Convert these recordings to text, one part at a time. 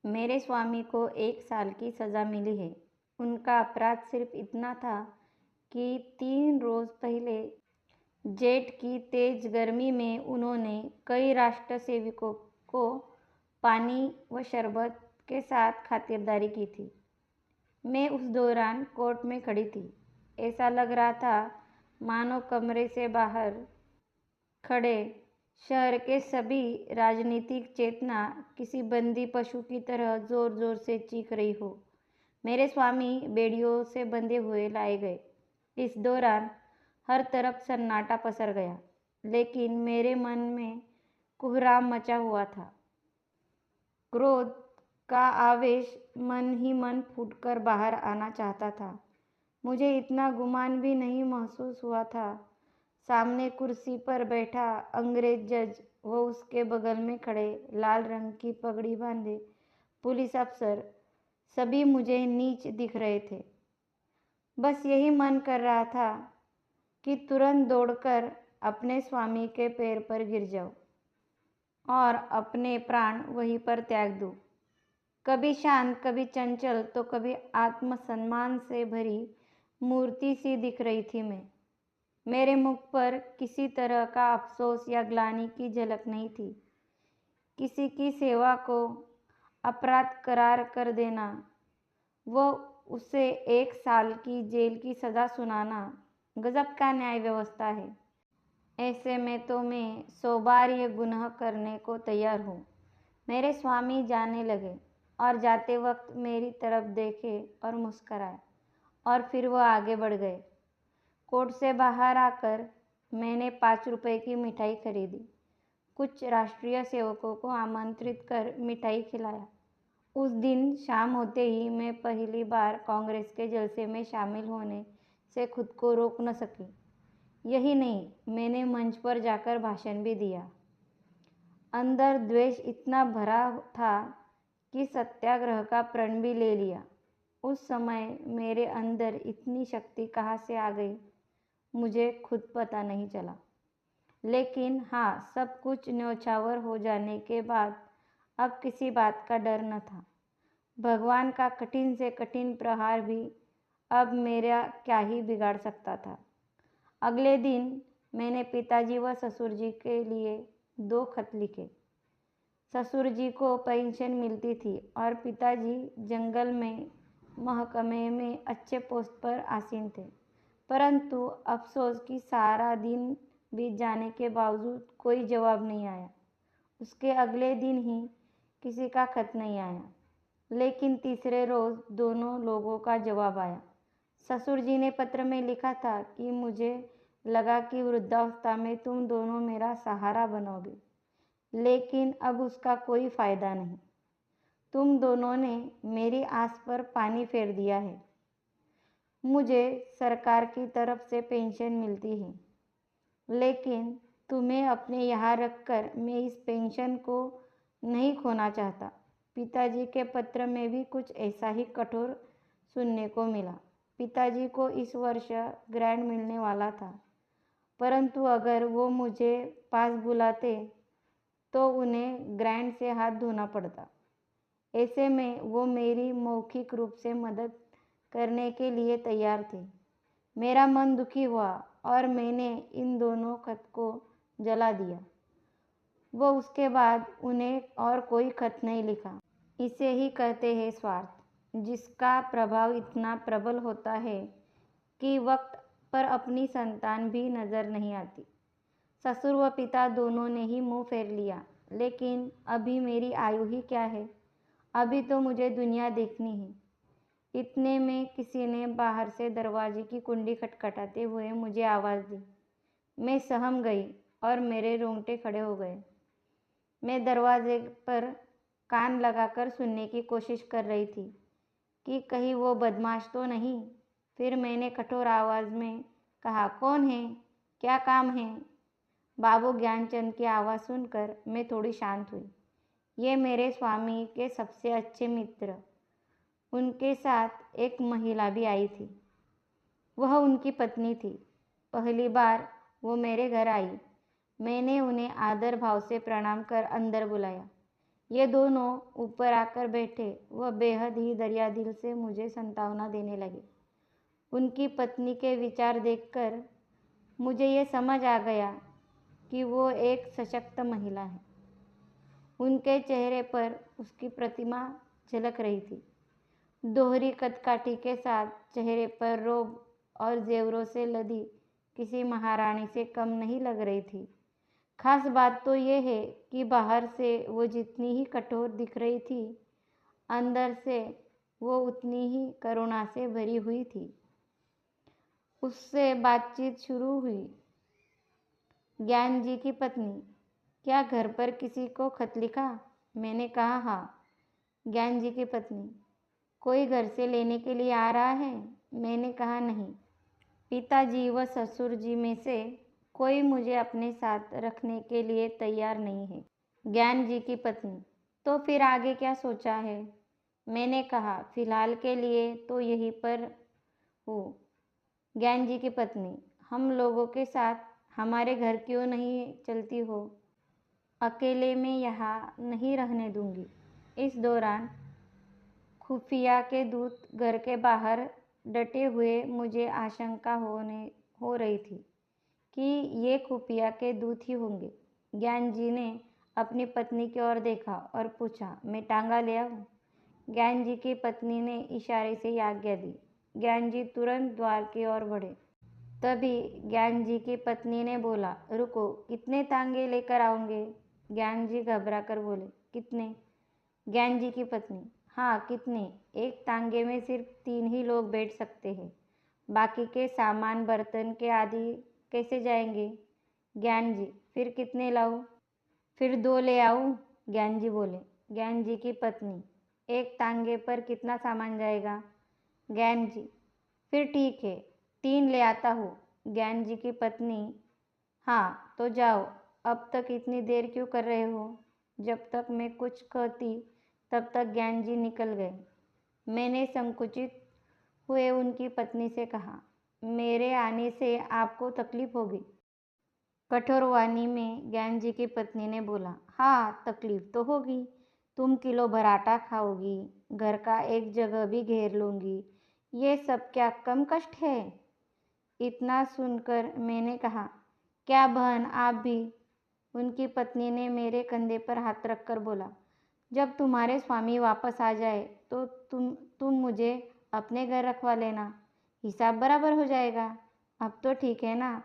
मेरे स्वामी को 1 साल की सज़ा मिली है। उनका अपराध सिर्फ इतना था कि 3 रोज़ पहले जेठ की तेज़ गर्मी में उन्होंने कई राष्ट्र सेवकों को पानी व शरबत के साथ खातिरदारी की थी। मैं उस दौरान कोर्ट में खड़ी थी। ऐसा लग रहा था मानो कमरे से बाहर खड़े शहर के सभी राजनीतिक चेतना किसी बंदी पशु की तरह जोर जोर से चीख रही हो। मेरे स्वामी बेड़ियों से बंधे हुए लाए गए। इस दौरान हर तरफ सन्नाटा पसर गया, लेकिन मेरे मन में कोहराम मचा हुआ था। क्रोध का आवेश मन ही मन फूटकर बाहर आना चाहता था। मुझे इतना गुमान भी नहीं महसूस हुआ था। सामने कुर्सी पर बैठा अंग्रेज जज व उसके बगल में खड़े लाल रंग की पगड़ी बांधे पुलिस अफसर सभी मुझे नीच दिख रहे थे। बस यही मन कर रहा था कि तुरंत दौड़कर अपने स्वामी के पैर पर गिर जाऊं और अपने प्राण वहीं पर त्याग दूं। कभी शांत, कभी चंचल, तो कभी आत्मसम्मान से भरी मूर्ति सी दिख रही थी मैं। मेरे मुख पर किसी तरह का अफसोस या ग्लानि की झलक नहीं थी। किसी की सेवा को अपराध करार कर देना, वो उसे 1 साल की जेल की सज़ा सुनाना, गजब का न्याय व्यवस्था है। ऐसे में तो मैं 100 बार ये गुनाह करने को तैयार हूँ। मेरे स्वामी जाने लगे और जाते वक्त मेरी तरफ देखे और मुस्कराए, और फिर वो आगे बढ़ गए। कोर्ट से बाहर आकर मैंने 5 रुपए की मिठाई खरीदी। कुछ राष्ट्रीय सेवकों को आमंत्रित कर मिठाई खिलाया। उस दिन शाम होते ही मैं पहली बार कांग्रेस के जलसे में शामिल होने से खुद को रोक न सकी। यही नहीं, मैंने मंच पर जाकर भाषण भी दिया। अंदर द्वेष इतना भरा था कि सत्याग्रह का प्रण भी ले लिया। उस समय मेरे अंदर इतनी शक्ति कहाँ से आ गई, मुझे खुद पता नहीं चला। लेकिन हाँ, सब कुछ न्योछावर हो जाने के बाद अब किसी बात का डर न था। भगवान का कठिन से कठिन प्रहार भी अब मेरा क्या ही बिगाड़ सकता था। अगले दिन मैंने पिताजी व ससुर जी के लिए 2 खत लिखे। ससुर जी को पेंशन मिलती थी और पिताजी जंगल में महकमे में अच्छे पोस्ट पर आसीन थे। परंतु अफसोस कि सारा दिन बीत जाने के बावजूद कोई जवाब नहीं आया। उसके अगले दिन ही किसी का खत नहीं आया, लेकिन तीसरे रोज़ दोनों लोगों का जवाब आया। ससुर जी ने पत्र में लिखा था कि मुझे लगा कि वृद्धावस्था में तुम दोनों मेरा सहारा बनोगे, लेकिन अब उसका कोई फ़ायदा नहीं। तुम दोनों ने मेरी आस पर पानी फेर दिया है। मुझे सरकार की तरफ से पेंशन मिलती है, लेकिन तुम्हें अपने यहाँ रखकर मैं इस पेंशन को नहीं खोना चाहता। पिताजी के पत्र में भी कुछ ऐसा ही कठोर सुनने को मिला। पिताजी को इस वर्ष ग्रांट मिलने वाला था, परंतु अगर वो मुझे पास बुलाते तो उन्हें ग्रांट से हाथ धोना पड़ता। ऐसे में वो मेरी मौखिक रूप से मदद करने के लिए तैयार थे। मेरा मन दुखी हुआ और मैंने इन दोनों खत को जला दिया। वो उसके बाद उन्हें और कोई खत नहीं लिखा। इसे ही कहते हैं स्वार्थ, जिसका प्रभाव इतना प्रबल होता है कि वक्त पर अपनी संतान भी नज़र नहीं आती। ससुर व पिता दोनों ने ही मुंह फेर लिया, लेकिन अभी मेरी आयु ही क्या है। अभी तो मुझे दुनिया देखनी है। इतने में किसी ने बाहर से दरवाजे की कुंडी खटखटाते हुए मुझे आवाज़ दी। मैं सहम गई और मेरे रोंगटे खड़े हो गए। मैं दरवाजे पर कान लगाकर सुनने की कोशिश कर रही थी कि कहीं वो बदमाश तो नहीं। फिर मैंने कठोर आवाज़ में कहा, कौन है, क्या काम है? बाबू ज्ञानचंद की आवाज़ सुनकर मैं थोड़ी शांत हुई। ये मेरे स्वामी के सबसे अच्छे मित्र, उनके साथ एक महिला भी आई थी। वह उनकी पत्नी थी। पहली बार वो मेरे घर आई। मैंने उन्हें आदर भाव से प्रणाम कर अंदर बुलाया। ये दोनों ऊपर आकर बैठे वह बेहद ही दरिया दिल से मुझे संतावना देने लगे। उनकी पत्नी के विचार देखकर मुझे ये समझ आ गया कि वो एक सशक्त महिला है। उनके चेहरे पर उसकी प्रतिमा झलक रही थी। दोहरी कदकाठी के साथ चेहरे पर रोब और जेवरों से लदी किसी महारानी से कम नहीं लग रही थी। खास बात तो ये है कि बाहर से वो जितनी ही कठोर दिख रही थी, अंदर से वो उतनी ही करुणा से भरी हुई थी। उससे बातचीत शुरू हुई। ज्ञान जी की पत्नी, क्या घर पर किसी को खत लिखा? मैंने कहा हाँ। ज्ञान जी की पत्नी, कोई घर से लेने के लिए आ रहा है? मैंने कहा नहीं। पिताजी व ससुर जी में से कोई मुझे अपने साथ रखने के लिए तैयार नहीं है। ज्ञान जी की पत्नी, तो फिर आगे क्या सोचा है? मैंने कहा फिलहाल के लिए तो यहीं पर हूँ। ज्ञान जी की पत्नी, हम लोगों के साथ हमारे घर क्यों नहीं चलती हो? अकेले में यहाँ नहीं रहने दूंगी। इस दौरान खुफिया के दूत घर के बाहर डटे हुए मुझे आशंका हो रही थी कि ये खुफिया के दूत ही होंगे। ज्ञान जी ने अपनी पत्नी की ओर देखा और पूछा, मैं टांगा ले आऊं? ज्ञान जी की पत्नी ने इशारे से आज्ञा दी। ज्ञान जी तुरंत द्वार की ओर बढ़े। तभी ज्ञान जी की पत्नी ने बोला, रुको, कितने तांगे लेकर आओगे? ज्ञान जी घबरा कर बोले, कितने? ज्ञान जी की पत्नी, हाँ कितने? एक तांगे में सिर्फ 3 ही लोग बैठ सकते हैं। बाकी के सामान बर्तन के आदि कैसे जाएंगे? ज्ञान जी, फिर कितने लाऊं? फिर 2 ले आऊं? ज्ञान जी बोले। ज्ञान जी की पत्नी, एक तांगे पर कितना सामान जाएगा? ज्ञान जी, फिर ठीक है, 3 ले आता हूँ। ज्ञान जी की पत्नी, हाँ तो जाओ, अब तक इतनी देर क्यों कर रहे हो? जब तक मैं कुछ कहती तब तक ज्ञान जी निकल गए। मैंने संकुचित हुए उनकी पत्नी से कहा, मेरे आने से आपको तकलीफ होगी? कठोर वाणी में ज्ञान जी की पत्नी ने बोला, हाँ तकलीफ तो होगी। तुम किलो भर आटा खाओगी, घर का एक जगह भी घेर लूंगी, ये सब क्या कम कष्ट है? इतना सुनकर मैंने कहा, क्या बहन आप भी? उनकी पत्नी ने मेरे कंधे पर हाथ रखकर बोला, जब तुम्हारे स्वामी वापस आ जाए तो तुम मुझे अपने घर रखवा लेना, हिसाब बराबर हो जाएगा। अब तो ठीक है ना?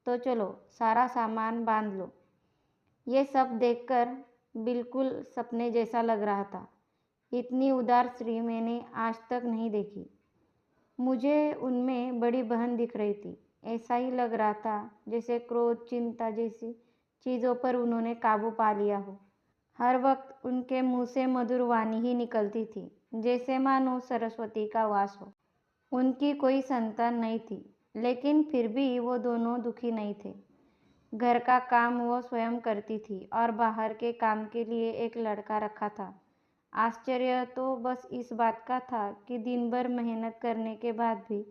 तो चलो सारा सामान बांध लो। ये सब देखकर बिल्कुल सपने जैसा लग रहा था। इतनी उदार स्त्री मैंने आज तक नहीं देखी। मुझे उनमें बड़ी बहन दिख रही थी। ऐसा ही लग रहा था जैसे क्रोध, चिंता जैसी चीज़ों पर उन्होंने काबू पा लिया हो। हर वक्त उनके मुंह से मधुर वाणी ही निकलती थी, जैसे मानो सरस्वती का वास हो। उनकी कोई संतान नहीं थी, लेकिन फिर भी वो दोनों दुखी नहीं थे। घर का काम वो स्वयं करती थी और बाहर के काम के लिए एक लड़का रखा था। आश्चर्य तो बस इस बात का था कि दिन भर मेहनत करने के बाद भी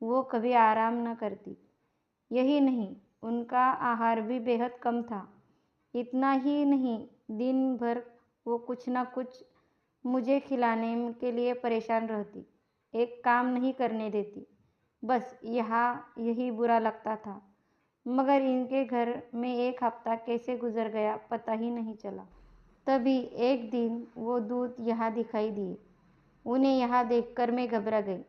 वो कभी आराम न करती। यही नहीं, उनका आहार भी बेहद कम था। इतना ही नहीं, दिन भर वो कुछ ना कुछ मुझे खिलाने के लिए परेशान रहती, एक काम नहीं करने देती। बस यहाँ यही बुरा लगता था। मगर इनके घर में एक हफ्ता कैसे गुजर गया पता ही नहीं चला। तभी एक दिन वो दूत यहाँ दिखाई दिए। उन्हें यहाँ देखकर मैं घबरा गई।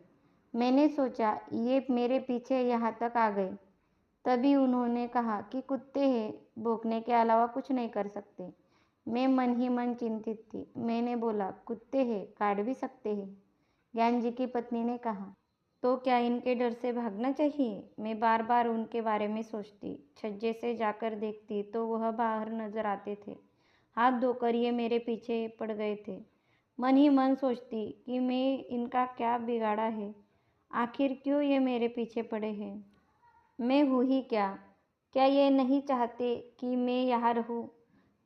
मैंने सोचा ये मेरे पीछे यहाँ तक आ गए। तभी उन्होंने कहा कि कुत्ते हैं, भौंकने के अलावा कुछ नहीं कर सकते। मैं मन ही मन चिंतित थी। मैंने बोला, कुत्ते हैं, काट भी सकते हैं। ज्ञान जी की पत्नी ने कहा, तो क्या इनके डर से भागना चाहिए? मैं बार बार उनके बारे में सोचती। छज्जे से जाकर देखती तो वह बाहर नजर आते थे। हाथ धोकर ये मेरे पीछे पड़ गए थे। मन ही मन सोचती कि मैं इनका क्या बिगाड़ा है, आखिर क्यों ये मेरे पीछे पड़े हैं? मैं हूँ ही क्या? क्या ये नहीं चाहते कि मैं यहाँ रहूँ?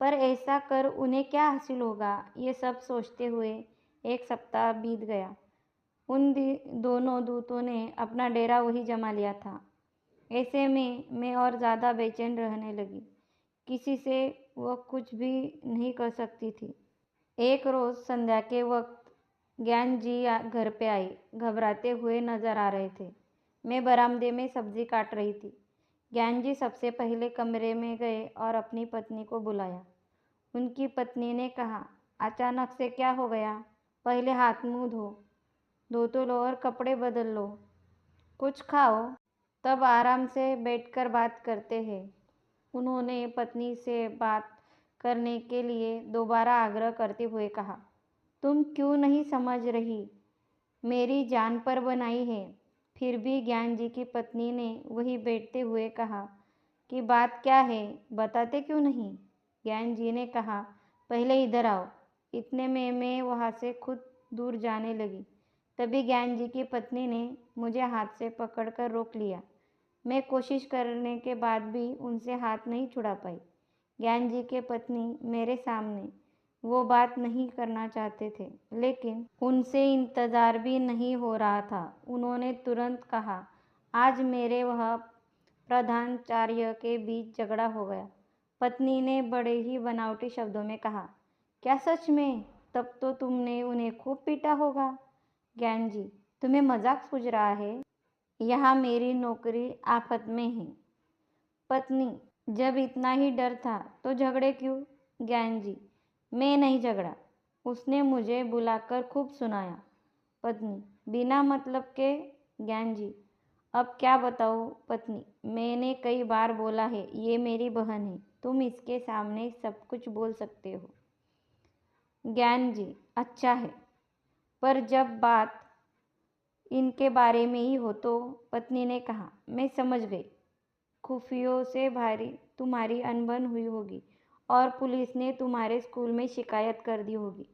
पर ऐसा कर उन्हें क्या हासिल होगा? ये सब सोचते हुए 1 सप्ताह बीत गया। उन दोनों दूतों ने अपना डेरा वही जमा लिया था। ऐसे में मैं और ज़्यादा बेचैन रहने लगी। किसी से वह कुछ भी नहीं कर सकती थी। एक रोज़ संध्या के वक्त ज्ञान जी घर पे आई, घबराते हुए नजर आ रहे थे। मैं बरामदे में सब्जी काट रही थी। ज्ञान जी सबसे पहले कमरे में गए और अपनी पत्नी को बुलाया। उनकी पत्नी ने कहा, अचानक से क्या हो गया? पहले हाथ मुंह धो तो लो और कपड़े बदल लो। कुछ खाओ, तब आराम से बैठकर बात करते हैं। उन्होंने पत्नी से बात करने के लिए दोबारा आग्रह करते हुए कहा, तुम क्यों नहीं समझ रही? मेरी जान पर बनाई है। फिर भी ज्ञान जी की पत्नी ने वही बैठते हुए कहा कि बात क्या है, बताते क्यों नहीं? ज्ञान जी ने कहा, पहले इधर आओ। इतने में मैं वहाँ से खुद दूर जाने लगी। तभी ज्ञान जी की पत्नी ने मुझे हाथ से पकड़कर रोक लिया। मैं कोशिश करने के बाद भी उनसे हाथ नहीं छुड़ा पाई। ज्ञान जी के पत्नी मेरे सामने वो बात नहीं करना चाहते थे, लेकिन उनसे इंतज़ार भी नहीं हो रहा था। उन्होंने तुरंत कहा, आज मेरे वह प्रधानाचार्य के बीच झगड़ा हो गया। पत्नी ने बड़े ही बनावटी शब्दों में कहा, क्या सच में? तब तो तुमने उन्हें खूब पीटा होगा। ज्ञान जी, तुम्हें मजाक सूझ रहा है? यहाँ मेरी नौकरी आफत में है। पत्नी, जब इतना ही डर था तो झगड़े क्यों? ज्ञान जी, मैं नहीं झगड़ा। उसने मुझे बुलाकर खूब सुनाया। पत्नी, बिना मतलब के? ज्ञान जी, अब क्या बताऊँ? पत्नी, मैंने कई बार बोला है, ये मेरी बहन है, तुम इसके सामने सब कुछ बोल सकते हो। ज्ञान जी, अच्छा है, पर जब बात इनके बारे में ही हो तो? पत्नी ने कहा, मैं समझ गई। खुफियों से भारी तुम्हारी अनबन हुई होगी और पुलिस ने तुम्हारे स्कूल में शिकायत कर दी होगी।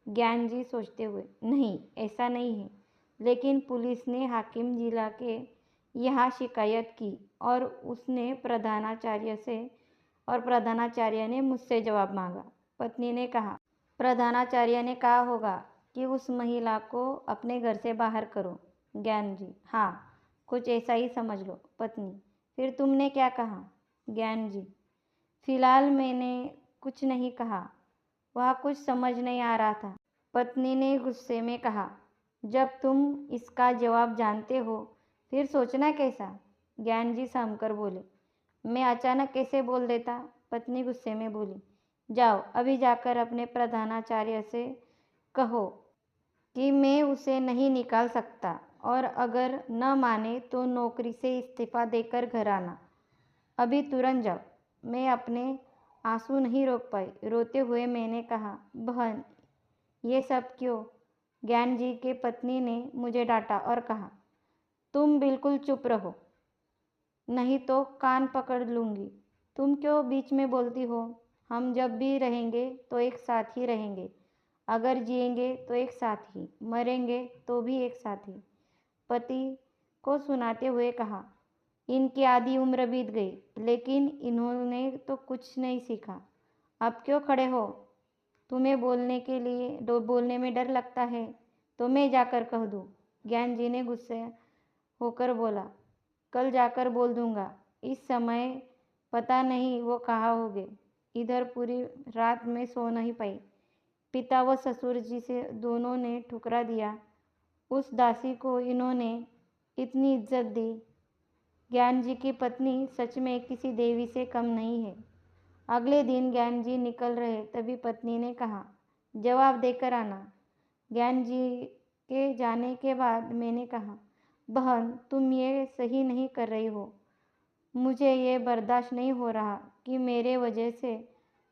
ज्ञान जी सोचते हुए, नहीं, ऐसा नहीं है, लेकिन पुलिस ने हाकिम जिला के यहाँ शिकायत की और उसने प्रधानाचार्य से और प्रधानाचार्य ने मुझसे जवाब मांगा। पत्नी ने कहा, प्रधानाचार्य ने कहा होगा कि उस महिला को अपने घर से बाहर करो। ज्ञान जी, हाँ, कुछ ऐसा ही समझ लो। पत्नी, फिर तुमने क्या कहा? ज्ञान जी, फिलहाल मैंने कुछ नहीं कहा, वह कुछ समझ नहीं आ रहा था। पत्नी ने गुस्से में कहा, जब तुम इसका जवाब जानते हो फिर सोचना कैसा? ज्ञान जी सहमकर बोले, मैं अचानक कैसे बोल देता? पत्नी गुस्से में बोली, जाओ अभी जाकर अपने प्रधानाचार्य से कहो कि मैं उसे नहीं निकाल सकता और अगर न माने तो नौकरी से इस्तीफा देकर घर आना। अभी तुरंत जाओ। मैं अपने आंसू नहीं रोक पाई। रोते हुए मैंने कहा, बहन, ये सब क्यों? ज्ञान जी के पत्नी ने मुझे डांटा और कहा, तुम बिल्कुल चुप रहो, नहीं तो कान पकड़ लूँगी। तुम क्यों बीच में बोलती हो? हम जब भी रहेंगे तो एक साथ ही रहेंगे। अगर जिएंगे तो एक साथ ही, मरेंगे तो भी एक साथ ही। पति को सुनाते हुए कहा, इनकी आधी उम्र बीत गई, लेकिन इन्होंने तो कुछ नहीं सीखा। अब क्यों खड़े हो? तुम्हें बोलने में डर लगता है तो मैं जाकर कह दूँ। ज्ञान जी ने गुस्से होकर बोला, कल जाकर बोल दूंगा। इस समय पता नहीं वो कहाँ होंगे। इधर पूरी रात में सो नहीं पाई। पिता व ससुर जी से दोनों ने ठुकरा दिया। उस दासी को इन्होंने इतनी इज्जत दी। ज्ञान जी की पत्नी सच में किसी देवी से कम नहीं है। अगले दिन ज्ञान जी निकल रहे तभी पत्नी ने कहा, जवाब देकर आना। ज्ञान जी के जाने के बाद मैंने कहा, बहन, तुम ये सही नहीं कर रही हो। मुझे ये बर्दाश्त नहीं हो रहा कि मेरे वजह से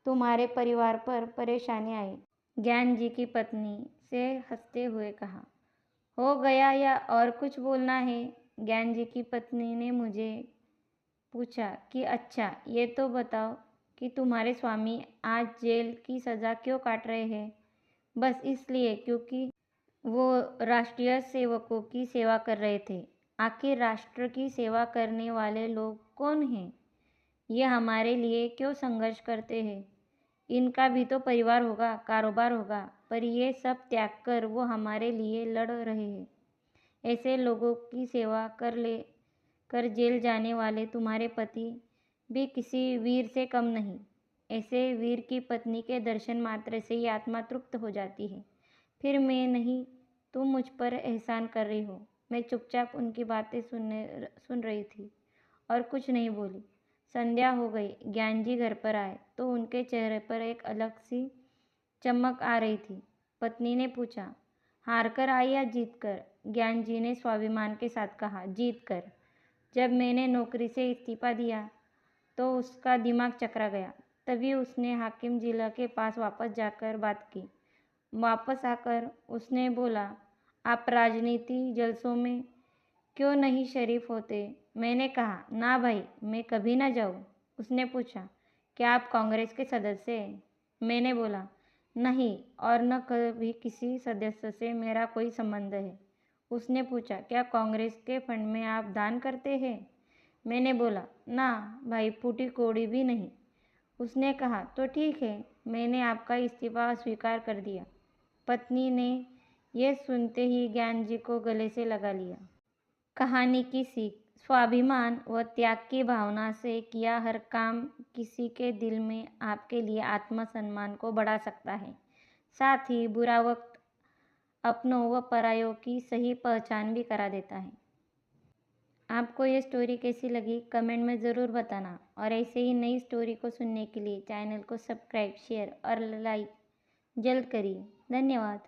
तुम्हारे परिवार पर परेशानी आई। ज्ञान जी की पत्नी से हंसते हुए कहा, हो गया या और कुछ बोलना है? ज्ञान जी की पत्नी ने मुझे पूछा कि अच्छा, ये तो बताओ कि तुम्हारे स्वामी आज जेल की सज़ा क्यों काट रहे हैं? बस इसलिए क्योंकि वो राष्ट्रीय सेवकों की सेवा कर रहे थे। आखिर राष्ट्र की सेवा करने वाले लोग कौन हैं? ये हमारे लिए क्यों संघर्ष करते हैं? इनका भी तो परिवार होगा, कारोबार होगा, पर ये सब त्याग कर वो हमारे लिए लड़ रहे हैं। ऐसे लोगों की सेवा कर जेल जाने वाले तुम्हारे पति भी किसी वीर से कम नहीं। ऐसे वीर की पत्नी के दर्शन मात्र से ही आत्मा तृप्त हो जाती है। फिर मैं नहीं, तुम मुझ पर एहसान कर रही हो। मैं चुपचाप उनकी बातें सुन रही थी और कुछ नहीं बोली। संध्या हो गई। ज्ञान जी घर पर आए तो उनके चेहरे पर एक अलग सी चमक आ रही थी। पत्नी ने पूछा, हार कर आई या जीत कर? ज्ञान जी ने स्वाभिमान के साथ कहा, जीत कर। जब मैंने नौकरी से इस्तीफा दिया तो उसका दिमाग चकरा गया। तभी उसने हाकिम जिला के पास वापस जाकर बात की। वापस आकर उसने बोला, आप राजनीति जलसों में क्यों नहीं शरीफ होते? मैंने कहा, ना भाई, मैं कभी ना जाऊँ। उसने पूछा, क्या आप कांग्रेस के सदस्य हैं? मैंने बोला, नहीं, और न कभी किसी सदस्य से मेरा कोई संबंध है। उसने पूछा, क्या कांग्रेस के फंड में आप दान करते हैं? मैंने बोला, ना भाई, फूटी कौड़ी भी नहीं। उसने कहा, तो ठीक है, मैंने आपका इस्तीफा स्वीकार कर दिया। पत्नी ने यह सुनते ही ज्ञान जी को गले से लगा लिया। कहानी की सीख, स्वाभिमान व त्याग की भावना से किया हर काम किसी के दिल में आपके लिए आत्मसम्मान को बढ़ा सकता है। साथ ही बुरा वक्त अपनों व परायों की सही पहचान भी करा देता है। आपको ये स्टोरी कैसी लगी कमेंट में ज़रूर बताना, और ऐसे ही नई स्टोरी को सुनने के लिए चैनल को सब्सक्राइब, शेयर और लाइक जल्द करिए। धन्यवाद।